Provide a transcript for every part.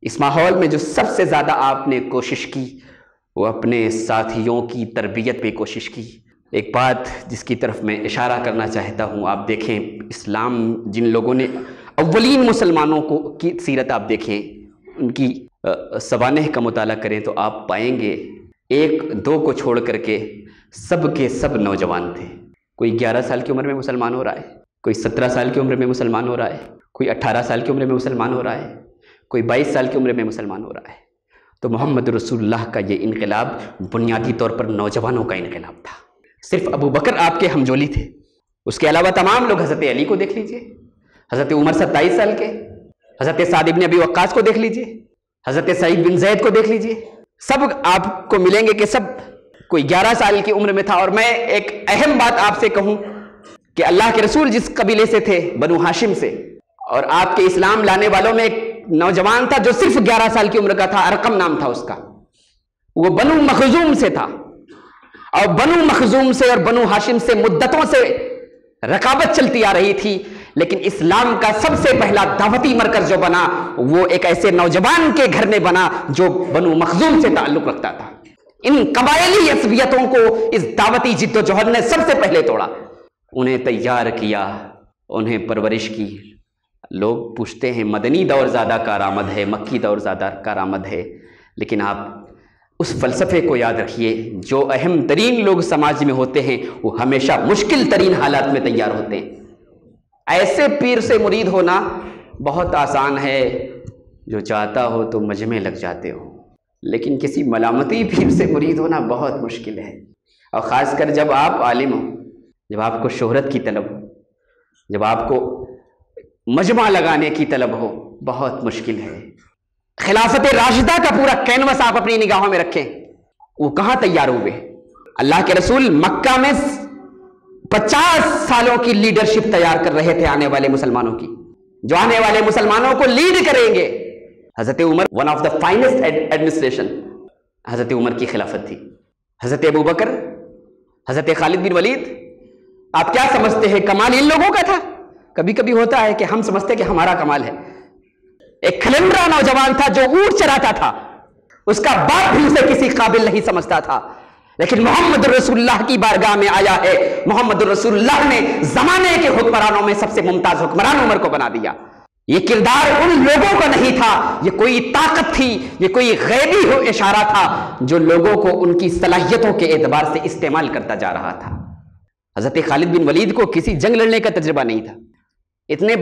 اس ماحول میں جو سب سے زیادہ آپ نے کوشش کی وہ اپنے ساتھیوں کی تربیت پہ کوشش کی۔ ایک بات جس کی طرف میں اشارہ کرنا چاہتا ہوں، آپ دیکھیں اسلام جن لوگوں نے اولین مسلمانوں کی سیرت آپ دیکھیں، ان کی سوانح کا مطالعہ کریں تو آپ پائیں گے ایک دو کو چھوڑ کر کے سب نوجوان تھے۔ کوئی 11 سال کی عمر میں مسلمان ہو رہا ہے، کوئی 17 سال کی عمر میں مسلمان ہو رہا ہے، کوئی 18 سال کی عمر میں مسلمان ہو رہا ہے، کوئی 22 سال کی عمر میں مسلمان ہو رہا ہے۔ تو محمد رسول اللہ کا یہ انقلاب بنیادی طور پر نوجوانوں کا انقلاب تھا۔ صرف ابو بکر آپ کے ہمجولی تھے، اس کے علاوہ تمام لوگ، حضرت علی کو دیکھ لیجئے، حضرت عمر 27 سال کے، حضرت سعد بن ابی وقاص کو دیکھ لیجئے، حضرت سعید بن زید کو دیکھ لیجئے، سب آپ کو ملیں گے کہ سب کوئی 11 سال کی عمر میں تھا۔ اور میں ایک اہم بات آپ سے کہوں کہ اللہ کے رسول جس قبیلے سے تھے، بنو ہاشم سے، اور آپ کے اسلام لانے والوں میں ایک نوجوان تھا جو صرف 11 سال کی عمر کا تھا، ارقم نام تھا اس کا، وہ بنو مخزوم سے تھا، اور بنو مخزوم سے اور بنو ہاشم سے مدتوں سے رقابت چلتی آ رہی تھی، لیکن اسلام کا سب سے پہلا دعوتی مرکز جو بنا وہ ایک ایسے نوجوان کے گھر میں بنا جو بنو مخزوم سے تعلق رکھتا تھا۔ ان قبائلی عصبیتوں کو اس دعوتی جد و جہد نے سب سے پہلے توڑا، انہیں تیار کیا، انہیں پرورش کی۔ لوگ پوچھتے ہیں مدنی دور زیادہ کارآمد ہے، مکی دور زیادہ کارآمد ہے، لیکن آپ اس فلسفے کو یاد رکھیے، جو اہم ترین لوگ سماج میں ہوتے ہیں وہ ہمیشہ مشکل ترین حالات میں تیار ہوتے ہیں۔ ایسے پیر سے مرید ہونا بہت آسان ہے جو چاہتا ہو تو مجمع لگ جاتے ہو، لیکن کسی ملامتی پیر سے مرید ہونا بہت مشکل ہے، اور خاص کر جب آپ عالم ہو، جب آپ کو شہرت کی طلب ہو، جب آپ کو مجمع لگانے کی طلب ہو، بہت مشکل ہے۔ خلافت راشدہ کا پورا کینوس آپ اپنی نگاہوں میں رکھیں، وہ کہاں تیار ہوئے؟ اللہ کے رسول مکہ میں 50 سالوں کی لیڈرشپ تیار کر رہے تھے آنے والے مسلمانوں کی، جو آنے والے مسلمانوں کو لیڈ کریں گے۔ Hazrat Umar one of the finest administration Hazrat Umar کی خلافت تھی۔ حضرت ابو بکر، حضرت خالد بن ولید، آپ کیا سمجھتے ہیں کمال ان لوگوں کا تھا؟ کبھی کبھی ہوتا ہے کہ ہم سمجھتے کہ ہمارا کمال ہے۔ ایک کھلنڈرا نوجوان تھا جو اونٹ چراتا تھا، اس کا باپ بھی اسے کسی قابل نہیں سمجھتا تھا، لیکن محمد رسول اللہ کی بارگاہ میں آیا ہے، محمد رسول اللہ نے زمانے کے حکمرانوں میں سب سے ممتاز حکمران عمر کو بنا دیا۔ یہ کردار ان لوگوں کا نہیں تھا، یہ کوئی طاقت تھی، یہ کوئی غیبی اشارہ تھا جو لوگوں کو ان کی صلاحیتوں کے اعتبار سے استعمال کرتا جا رہا تھا۔ حضرت خالد بن ولید کو کسی جنگ لڑنے کا تجربہ نہیں تھا، اتنے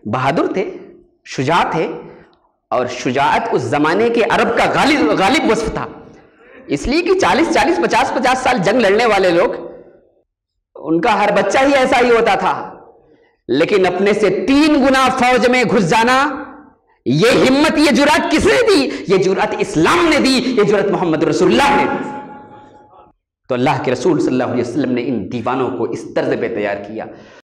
بہادر تھے، شجاع تھے، اور شجاعت اس زمانے کے عرب کا غالب وصف تھا، اس لیے کہ 40 50 سال جنگ لڑنے والے لوگ، ان کا ہر بچہ ہی ایسا ہی ہوتا تھا، لیکن اپنے سے 3 گنا فوج میں گھس جانا، یہ ہمت، یہ جرأت کس نے دی؟ یہ جرأت اسلام نے دی، یہ جرأت محمد رسول اللہ نے دی۔ تو اللہ کے رسول صلی اللہ علیہ وسلم نے ان دیوانوں کو اس طرز پہ تیار کیا۔